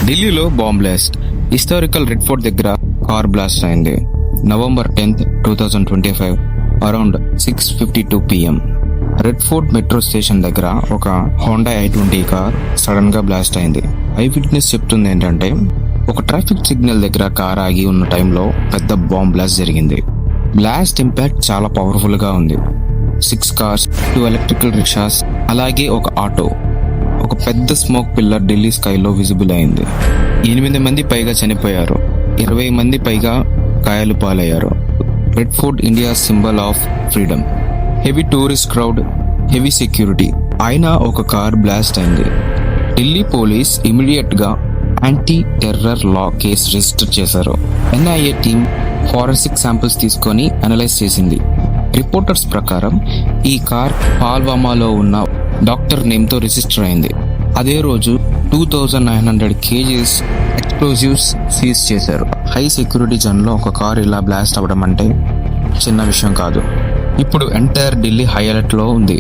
ఢిల్లీలో bomb blast. Historical red fort దగ్గర car blast అయింది. November 10th 2025 around 6:52 PM. Red fort metro station దగ్గర ఒక హోండా i20 కార్ సడన్ గా blast అయింది. ఐ విట్నెస్ చెప్తుంది ఏంటంటే, ఒక ట్రాఫిక్ సిగ్నల్ దగ్గర కార్ ఆగి ఉన్న టైంలో పెద్ద బాంబ్ బ్లాస్ట్ జరిగింది. బ్లాస్ట్ ఇంపాక్ట్ చాలా పవర్ఫుల్ గా ఉంది. 6 కార్స్, 2 ఎలక్ట్రికల్ రిక్షాస్, అలాగే ఒక ఆటో. ఒక పెద్ద స్మోక్ పిల్లర్ ఢిల్లీ స్కైలో విజిబుల్ అయింది. 8 మంది పైగా చనిపోయారు, 20 మంది పైగా గాయాలు పాలయ్యారు. Red fort India symbol of freedom. Heavy tourist crowd, heavy security. అయినా ఒక కార్ బ్లాస్ట్ అయింది. ఢిల్లీ పోలీస్ ఇమీడియట్ గా యాంటీ టెర్రర్ లా కేసు రిజిస్టర్ చేశారు. NIA టీమ్ ఫారెన్సిక్ శాంపిల్స్ తీసుకొని అనలైజ్ చేసింది. రిపోర్టర్స్ ప్రకారం ఈ కార్ పాల్వామాలో ఉన్న డాక్టర్ నేమ్ తో రిజిస్టర్ అయింది. అదే రోజు 2900 kgs ఎక్స్ప్లోజివ్స్ సీజ్ చేశారు. హై సెక్యూరిటీ జోన్ లో ఒక కార్ ఇలా బ్లాస్ట్ అవ్వడం అంటే చిన్న విషయం కాదు. ఇప్పుడు ఎంటైర్ ఢిల్లీ హై అలర్ట్ లో ఉంది.